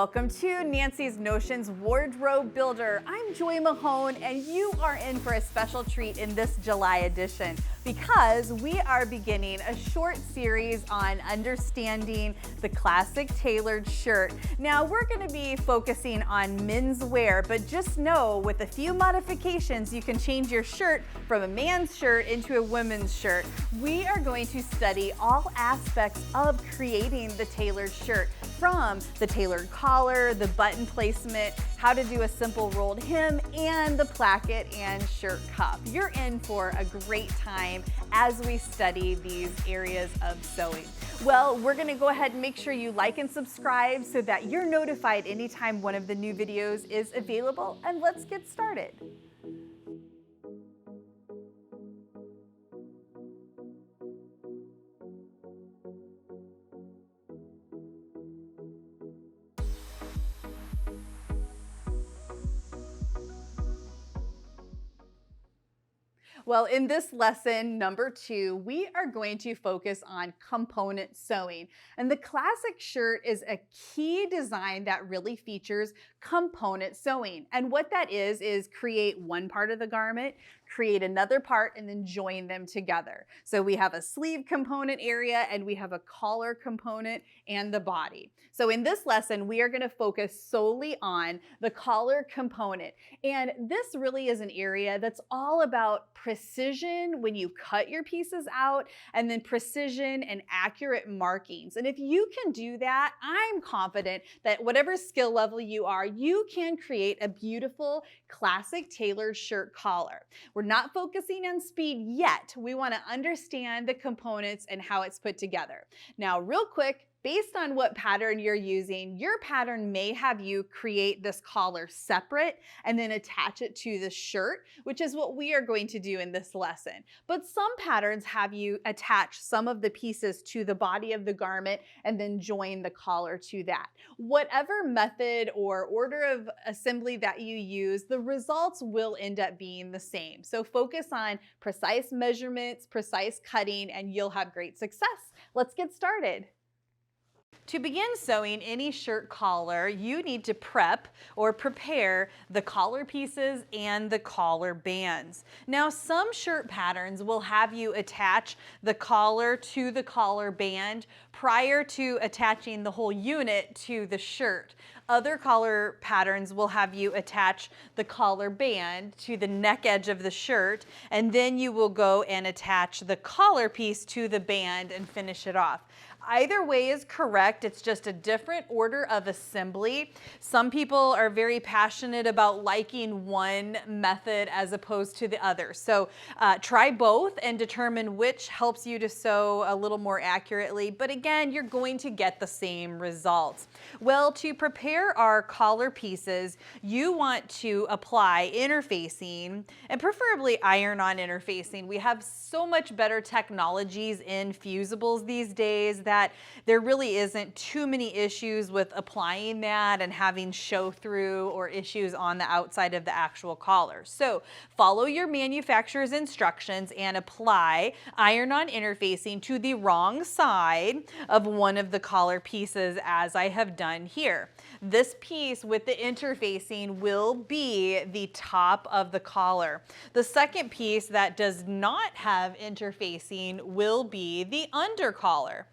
Welcome to Nancy's Notions Wardrobe Builder. I'm Joy Mahone, and you are in for a special treat in this July edition because we are beginning a short series on understanding the classic tailored shirt. Now, we're going to be focusing on men's wear, but just know with a few modifications, you can change your shirt from a man's shirt into a women's shirt. We are going to study all aspects of creating the tailored shirt, from the tailored collar, the button placement, how to do a simple rolled hem, and the placket and shirt cuff. You're in for a great time as we study these areas of sewing. Well, we're gonna go ahead and make sure you like and subscribe so that you're notified anytime one of the new videos is available, and let's get started. Well, in this lesson, number 2, we are going to focus on component sewing. And the classic shirt is a key design that really features component sewing. And what that is create one part of the garment, create another part, and then join them together. So we have a sleeve component area, and we have a collar component and the body. So in this lesson, we are going to focus solely on the collar component. And this really is an area that's all about precision when you cut your pieces out, and then precision and accurate markings. And if you can do that, I'm confident that whatever skill level you are, you can create a beautiful classic tailored shirt collar. We're not focusing on speed yet. We want to understand the components and how it's put together. Now, real quick, based on what pattern you're using, your pattern may have you create this collar separate and then attach it to the shirt, which is what we are going to do in this lesson. But some patterns have you attach some of the pieces to the body of the garment and then join the collar to that. Whatever method or order of assembly that you use, the results will end up being the same. So focus on precise measurements, precise cutting, and you'll have great success. Let's get started. To begin sewing any shirt collar, you need to prep or prepare the collar pieces and the collar bands. Now, some shirt patterns will have you attach the collar to the collar band prior to attaching the whole unit to the shirt. Other collar patterns will have you attach the collar band to the neck edge of the shirt, and then you will go and attach the collar piece to the band and finish it off. Either way is correct. It's just a different order of assembly. Some people are very passionate about liking one method as opposed to the other. So try both and determine which helps you to sew a little more accurately. But again, you're going to get the same results. Well, to prepare our collar pieces, you want to apply interfacing and preferably iron-on interfacing. We have so much better technologies in fusibles these days that there really isn't too many issues with applying that and having show through or issues on the outside of the actual collar. So follow your manufacturer's instructions and apply iron-on interfacing to the wrong side of one of the collar pieces, as I have done here. This piece with the interfacing will be the top of the collar. The second piece that does not have interfacing will be the under collar.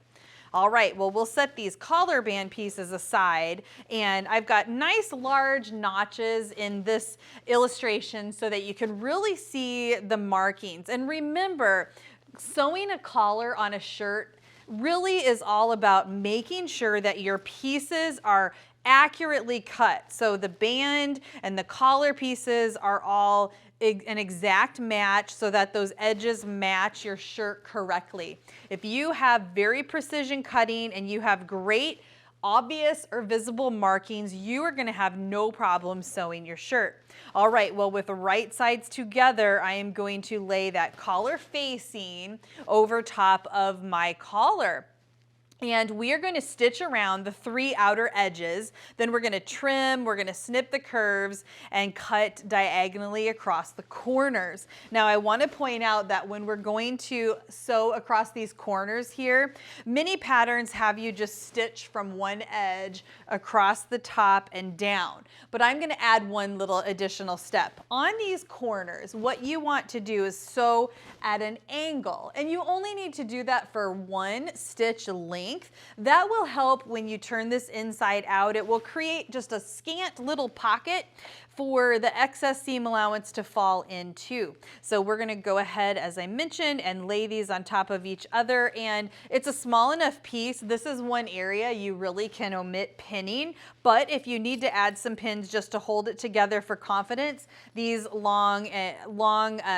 All right, well, we'll set these collar band pieces aside, and I've got nice large notches in this illustration so that you can really see the markings. And remember, sewing a collar on a shirt really is all about making sure that your pieces are accurately cut. So the band and the collar pieces are all an exact match so that those edges match your shirt correctly. If you have very precision cutting and you have great obvious or visible markings, you are going to have no problem sewing your shirt. All right, well, with the right sides together, I am going to lay that collar facing over top of my collar. And we are going to stitch around the 3 outer edges. Then we're going to trim, we're going to snip the curves, and cut diagonally across the corners. Now I want to point out that when we're going to sew across these corners here, many patterns have you just stitch from one edge across the top and down. But I'm going to add one little additional step. On these corners, what you want to do is sew at an angle. And you only need to do that for 1 stitch length. That will help when you turn this inside out. It will create just a scant little pocket for the excess seam allowance to fall into. So we're going to go ahead, as I mentioned, and lay these on top of each other. And it's a small enough piece. This is one area you really can omit pinning. But if you need to add some pins just to hold it together for confidence, these long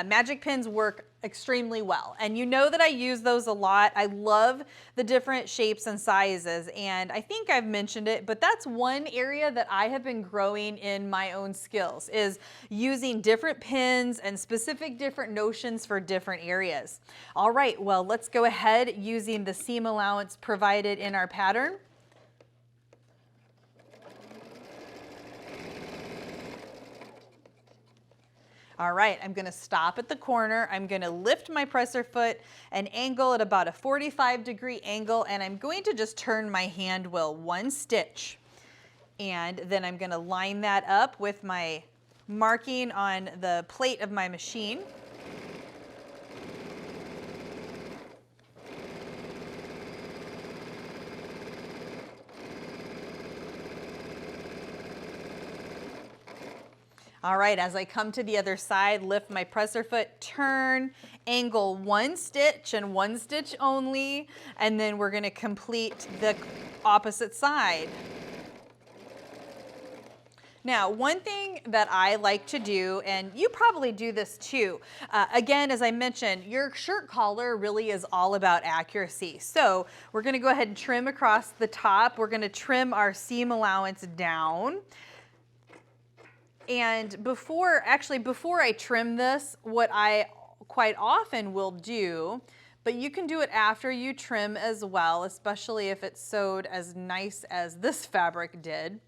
magic pins work extremely well. And you know that I use those a lot. I love the different shapes and sizes, and I think I've mentioned it, but that's one area that I have been growing in my own skills, is using different pins and specific different notions for different areas. All right, well, let's go ahead using the seam allowance provided in our pattern. All right, I'm going to stop at the corner. I'm going to lift my presser foot and angle at about a 45-degree angle, and I'm going to just turn my hand wheel 1 stitch. And then I'm going to line that up with my marking on the plate of my machine. All right, as I come to the other side, lift my presser foot, turn, angle 1 stitch and 1 stitch only, and then we're going to complete the opposite side. Now, one thing that I like to do, and you probably do this too, again, as I mentioned, your shirt collar really is all about accuracy. So we're going to go ahead and trim across the top. We're going to trim our seam allowance down. And before I trim this, what I quite often will do, but you can do it after you trim as well, especially if it's sewed as nice as this fabric did.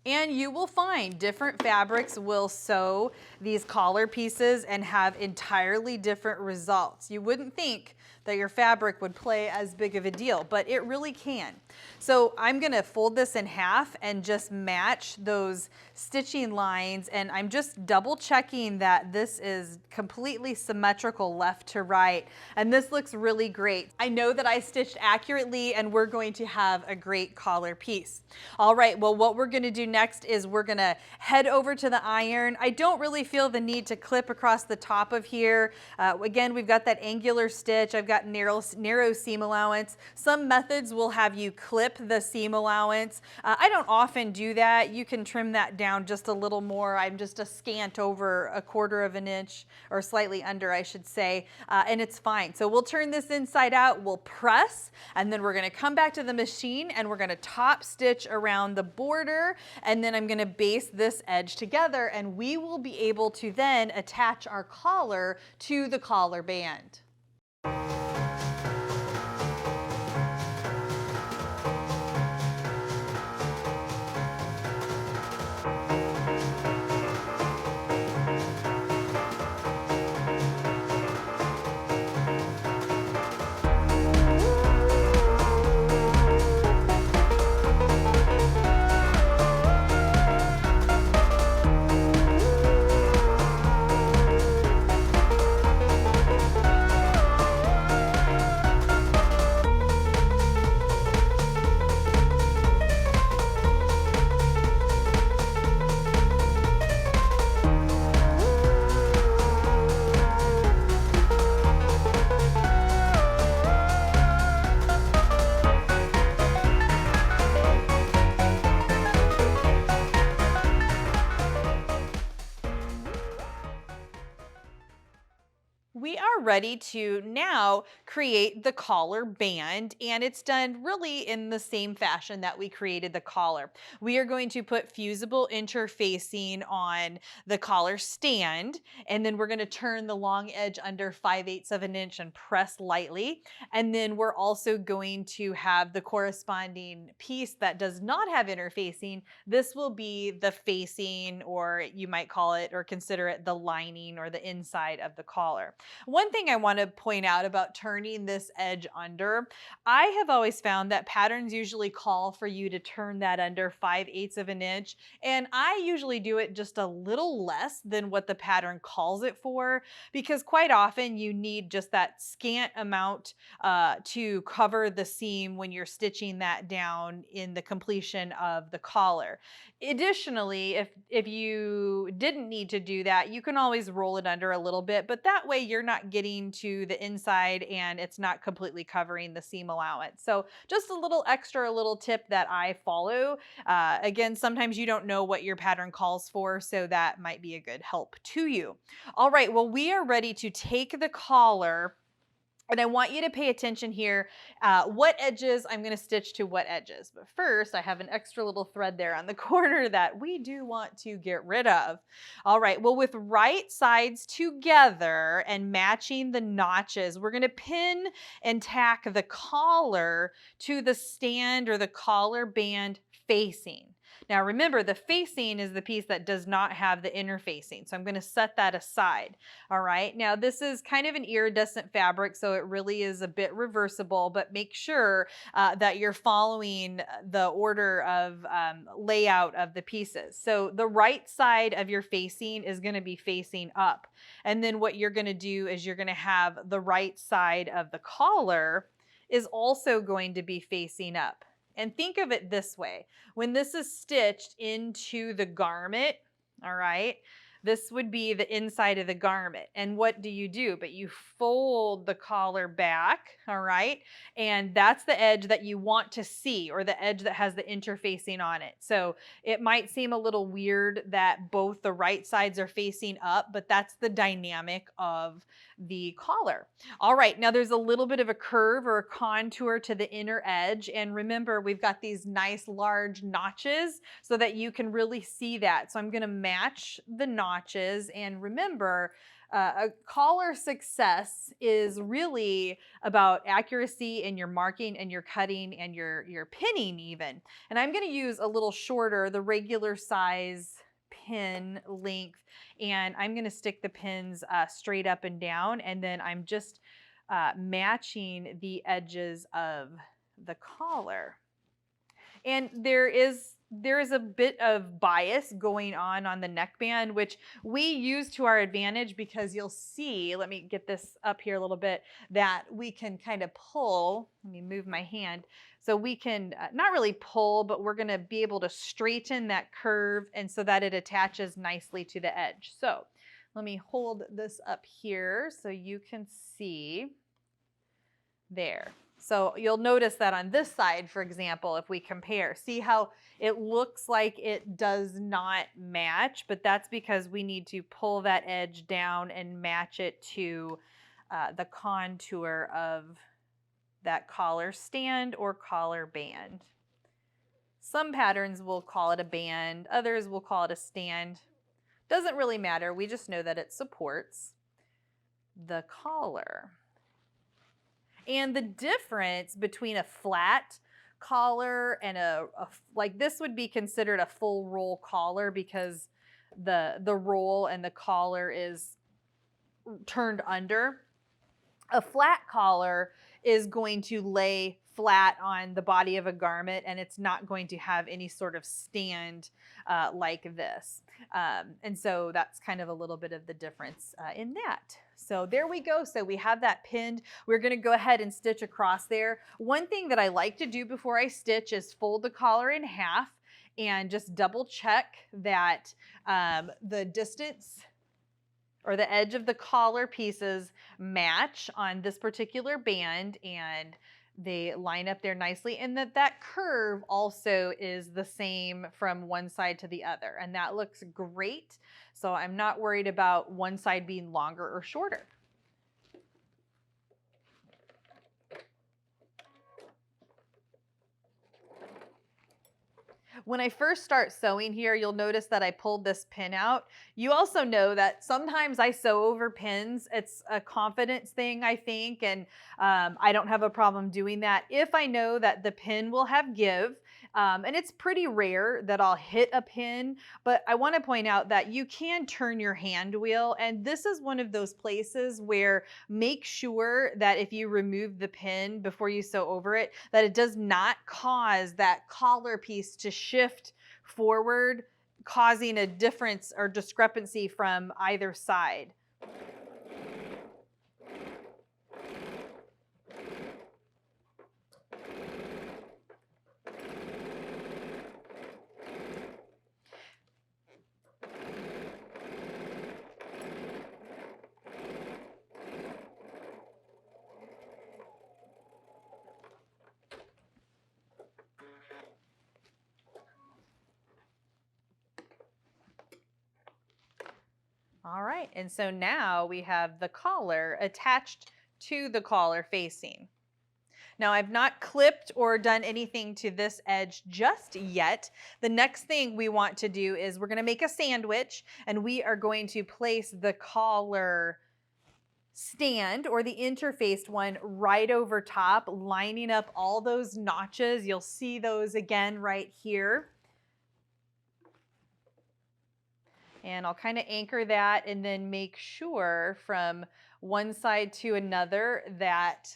And you will find different fabrics will sew these collar pieces and have entirely different results. You wouldn't think that your fabric would play as big of a deal, but it really can. So I'm going to fold this in half and just match those stitching lines, and I'm just double checking that this is completely symmetrical left to right, and this looks really great. I know that I stitched accurately, and we're going to have a great collar piece. All right, well, what we're going to do next is we're going to head over to the iron. I don't really feel the need to clip across the top of here. Again, we've got that angular stitch. I've got narrow seam allowance. Some methods will have you clip the seam allowance. I don't often do that. You can trim that down just a little more. I'm just a scant over 1/4 of an inch, or slightly under, I should say, and it's fine. So we'll turn this inside out, we'll press, and then we're going to come back to the machine and we're going to top stitch around the border, and then I'm going to base this edge together, and we will be able to then attach our collar to the collar band. we are ready to now create the collar band, and it's done really in the same fashion that we created the collar. We are going to put fusible interfacing on the collar stand, and then we're going to turn the long edge under 5/8 of an inch and press lightly. And then we're also going to have the corresponding piece that does not have interfacing. This will be the facing, or you might call it or consider it the lining or the inside of the collar. One thing I want to point out about turning this edge under, I have always found that patterns usually call for you to turn that under 5/8 of an inch. And I usually do it just a little less than what the pattern calls it for, because quite often you need just that scant amount to cover the seam when you're stitching that down in the completion of the collar. Additionally, if you didn't need to do that, you can always roll it under a little bit, but that way you're not getting to the inside and it's not completely covering the seam allowance. So just a little extra little tip that I follow. Again, sometimes you don't know what your pattern calls for, so that might be a good help to you. All right, well, we are ready to take the collar, and I want you to pay attention here, what edges I'm going to stitch to what edges. But first, I have an extra little thread there on the corner that we do want to get rid of. All right, well, with right sides together and matching the notches, we're going to pin and tack the collar to the stand or the collar band facing. Now remember, the facing is the piece that does not have the interfacing, so I'm going to set that aside. All right, now this is kind of an iridescent fabric, so it really is a bit reversible, but make sure that you're following the order of layout of the pieces. So the right side of your facing is going to be facing up. And then what you're going to do is you're going to have the right side of the collar is also going to be facing up. And think of it this way. When this is stitched into the garment, all right, this would be the inside of the garment. And what do? But you fold the collar back, all right? And that's the edge that you want to see, or the edge that has the interfacing on it. So it might seem a little weird that both the right sides are facing up, but that's the dynamic of the collar. All right, now there's a little bit of a curve or a contour to the inner edge. And remember, we've got these nice large notches so that you can really see that. So I'm going to match the notches. And remember, a collar success is really about accuracy in your marking and your cutting and your pinning even. And I'm going to use a little shorter, the regular size pin length, and I'm going to stick the pins straight up and down, and then I'm just matching the edges of the collar. And there is a bit of bias going on the neckband, which we use to our advantage, because you'll see, let me get this up here a little bit, that we can kind of pull. Let me move my hand. So we can not really pull, but we're going to be able to straighten that curve, and so that it attaches nicely to the edge. So let me hold this up here so you can see there. So you'll notice that on this side, for example, if we compare, see how it looks like it does not match, but that's because we need to pull that edge down and match it to the contour of that collar stand or collar band. Some patterns will call it a band, others will call it a stand. Doesn't really matter, we just know that it supports the collar. And the difference between a flat collar and like this would be considered a full roll collar, because the roll and the collar is turned under. A flat collar is going to lay flat on the body of a garment, and it's not going to have any sort of stand like this. And so that's kind of a little bit of the difference in that. So there we go. So we have that pinned. We're going to go ahead and stitch across there. One thing that I like to do before I stitch is fold the collar in half and just double check that the distance or the edge of the collar pieces match on this particular band, and they line up there nicely, and that curve also is the same from one side to the other, and that looks great. So I'm not worried about one side being longer or shorter. When I first start sewing here, you'll notice that I pulled this pin out. You also know that sometimes I sew over pins. It's a confidence thing, I think, and I don't have a problem doing that if I know that the pin will have give. And it's pretty rare that I'll hit a pin, but I want to point out that you can turn your hand wheel, and this is one of those places where make sure that if you remove the pin before you sew over it, that it does not cause that collar piece to shift forward, causing a difference or discrepancy from either side. All right, and so now we have the collar attached to the collar facing. Now, I've not clipped or done anything to this edge just yet. The next thing we want to do is we're going to make a sandwich, and we are going to place the collar stand, or the interfaced one, right over top, lining up all those notches. You'll see those again right here. And I'll kind of anchor that and then make sure from one side to another that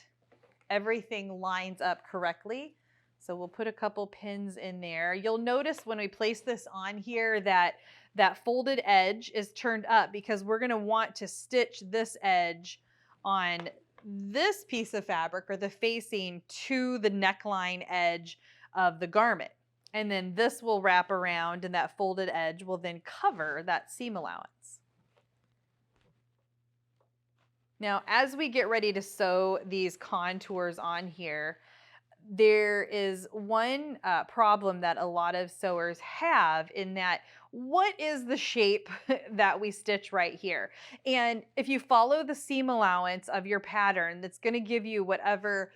everything lines up correctly. So we'll put a couple pins in there. You'll notice when we place this on here that that folded edge is turned up because we're going to want to stitch this edge on this piece of fabric or the facing to the neckline edge of the garment. And then this will wrap around and that folded edge will then cover that seam allowance. Now, as we get ready to sew these contours on here, there is one problem that a lot of sewers have in that what is the shape that we stitch right here? And if you follow the seam allowance of your pattern, that's going to give you whatever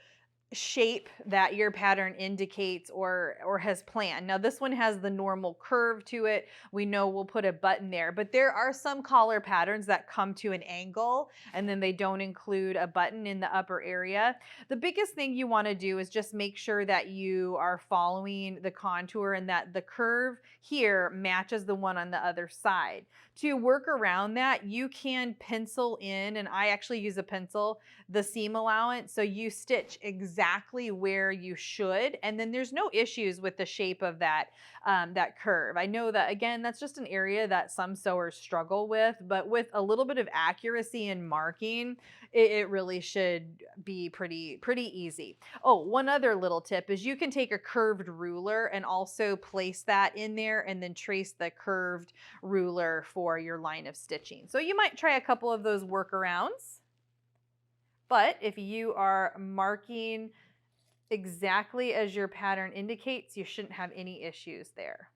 shape that your pattern indicates or has planned. Now this one has the normal curve to it. We know we'll put a button there, but there are some collar patterns that come to an angle and then they don't include a button in the upper area. The biggest thing you want to do is just make sure that you are following the contour and that the curve here matches the one on the other side. To work around that, you can pencil in, and I actually use a pencil, the seam allowance. So you stitch exactly where you should, and then there's no issues with the shape of that, that curve. I know that, again, that's just an area that some sewers struggle with, but with a little bit of accuracy and marking, it really should be pretty easy. Oh, one other little tip is you can take a curved ruler and also place that in there and then trace the curved ruler for your line of stitching. So you might try a couple of those workarounds. But if you are marking exactly as your pattern indicates, you shouldn't have any issues there.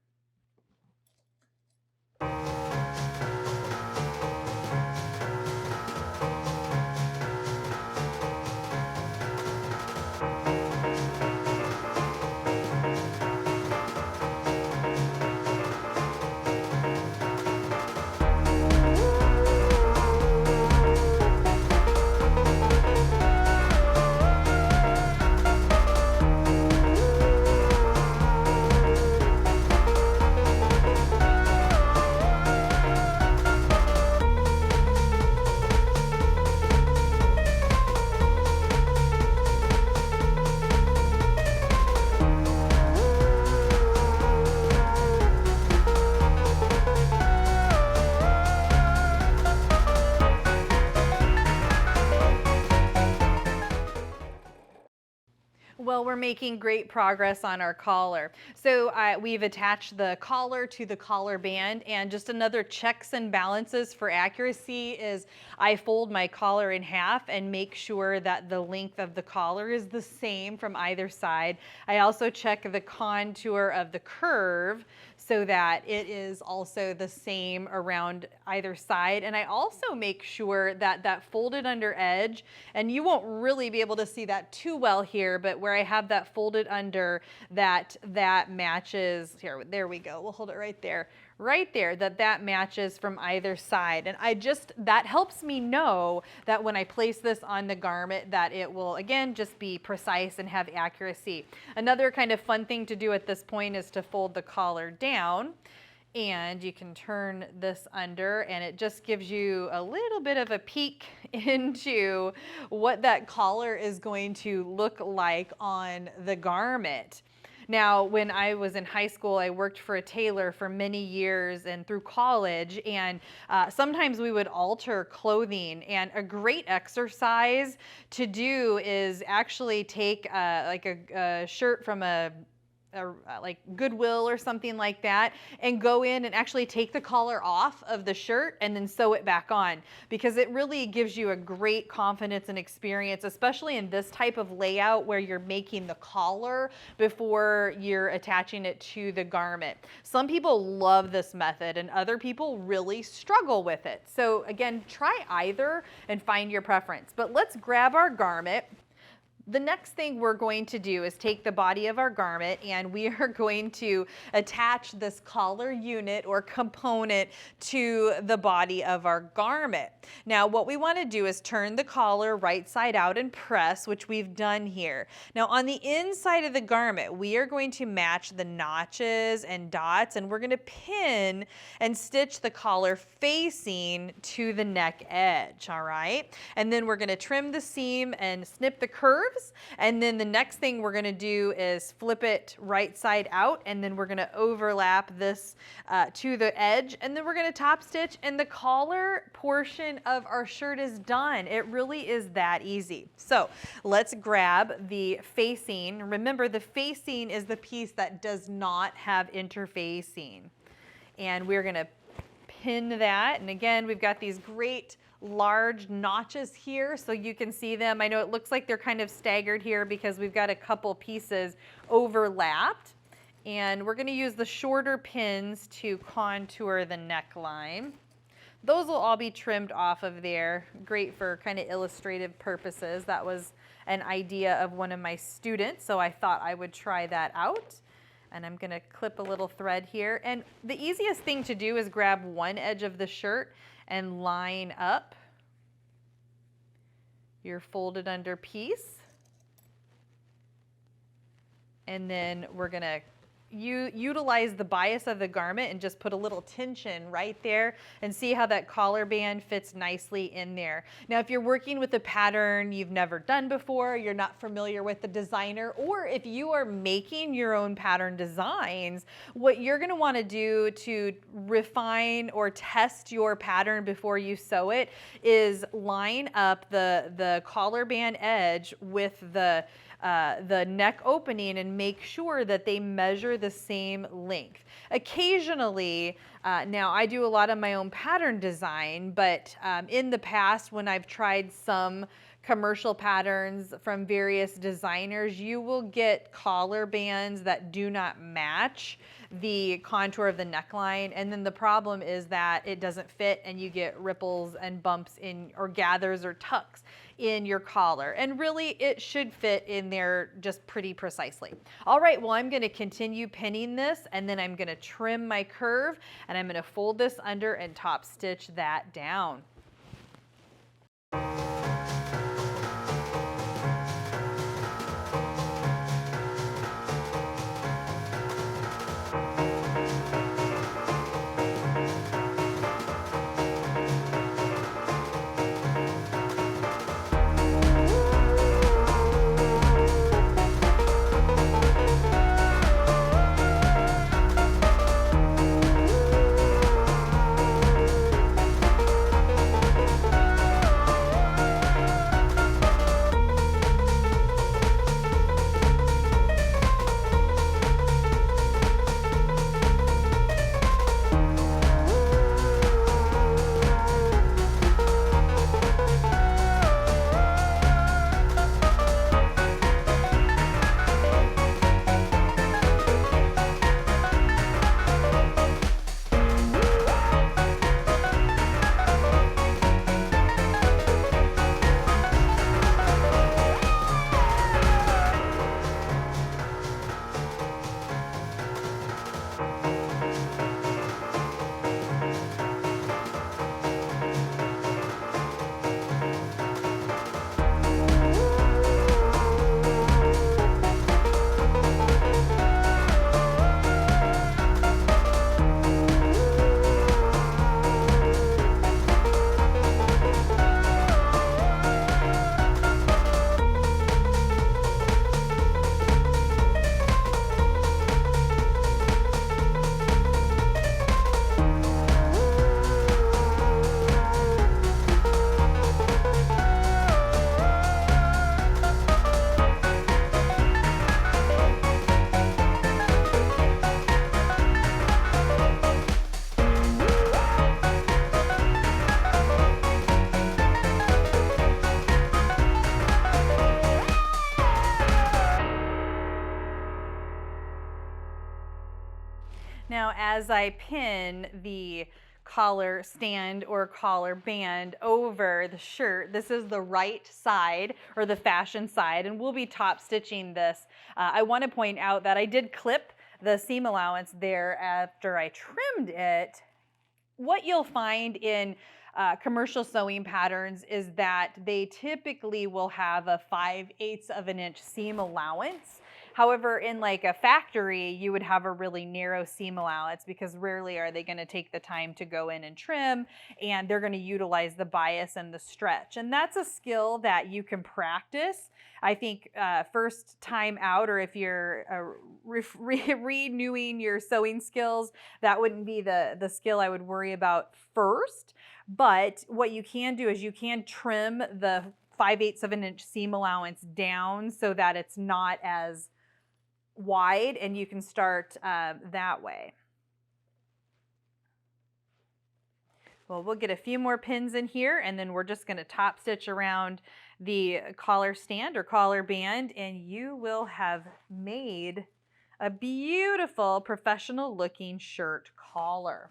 Well, we're making great progress on our collar. So we've attached the collar to the collar band, and just another checks and balances for accuracy is I fold my collar in half and make sure that the length of the collar is the same from either side. I also check the contour of the curve so that it is also the same around either side. And I also make sure that that folded under edge, and you won't really be able to see that too well here, but where I have that folded under, that matches here. There we go. We'll hold it right there. Right there, that matches from either side. And that helps me know that when I place this on the garment that it will, again, just be precise and have accuracy. Another kind of fun thing to do at this point is to fold the collar down, and you can turn this under, and it just gives you a little bit of a peek into what that collar is going to look like on the garment. Now, when I was in high school, I worked for a tailor for many years and through college, and sometimes we would alter clothing. And a great exercise to do is actually take like a shirt from like Goodwill or something like that, and go in and actually take the collar off of the shirt and then sew it back on, because it really gives you a great confidence and experience, especially in this type of layout where you're making the collar before you're attaching it to the garment. Some people love this method and other people really struggle with it. So again, try either and find your preference. But let's grab our garment. The next thing we're going to do is take the body of our garment, and we are going to attach this collar unit or component to the body of our garment. Now, what we want to do is turn the collar right side out and press, which we've done here. Now, on the inside of the garment, we are going to match the notches and dots, and we're going to pin and stitch the collar facing to the neck edge, all right? And then we're going to trim the seam and snip the curves. And then the next thing we're going to do is flip it right side out, and then we're going to overlap this to the edge, and then we're going to top stitch, and the collar portion of our shirt is done. It really is that easy. So let's grab the facing. Remember, the facing is the piece that does not have interfacing, and we're going to pin that. And again, we've got these great large notches here so you can see them. I know it looks like they're kind of staggered here because we've got a couple pieces overlapped, and we're going to use the shorter pins to contour the neckline. Those will all be trimmed off of there. Great for kind of illustrative purposes. That was an idea of one of my students, so I thought I would try that out. And I'm going to clip a little thread here. And the easiest thing to do is grab one edge of the shirt and line up your folded under piece. And then we're going to utilize the bias of the garment and just put a little tension right there and see how that collar band fits nicely in there. Now, if you're working with a pattern you've never done before, you're not familiar with the designer, or if you are making your own pattern designs, what you're going to want to do to refine or test your pattern before you sew it is line up the collar band edge with the neck opening and make sure that they measure the same length. Occasionally, now I do a lot of my own pattern design, but in the past when I've tried some commercial patterns from various designers, you will get collar bands that do not match the contour of the neckline, and then the problem is that it doesn't fit and you get ripples and bumps in, or gathers or tucks in your collar. And really it should fit in there just pretty precisely. All right, well, I'm going to continue pinning this, and then I'm going to trim my curve, and I'm going to fold this under and top stitch that down. as I pin the collar stand or collar band over the shirt, this is the right side or the fashion side, and we'll be top stitching this. I want to point out that I did clip the seam allowance there after I trimmed it. What you'll find in commercial sewing patterns is that they typically will have a 5/8 of an inch seam allowance. However, in like a factory, you would have a really narrow seam allowance because rarely are they going to take the time to go in and trim, and they're going to utilize the bias and the stretch. And that's a skill that you can practice. I think first time out, or if you're renewing your sewing skills, that wouldn't be the skill I would worry about first. But what you can do is you can trim the 5/8 of an inch seam allowance down so that it's not as wide, and you can start that way. Well, we'll get a few more pins in here, and then we're just going to top stitch around the collar stand or collar band, and you will have made a beautiful professional looking shirt collar.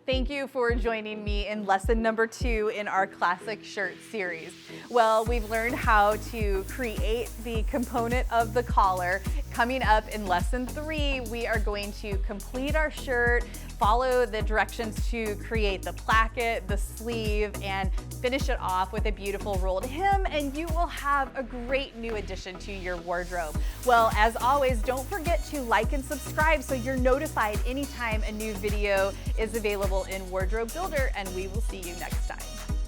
Thank you for joining me in lesson number 2 in our classic shirt series. Well, we've learned how to create the component of the collar. Coming up in lesson 3, we are going to complete our shirt, follow the directions to create the placket, the sleeve, and finish it off with a beautiful rolled hem, and you will have a great new addition to your wardrobe. Well, as always, don't forget to like and subscribe so you're notified anytime a new video is available in Wardrobe Builder, and we will see you next time.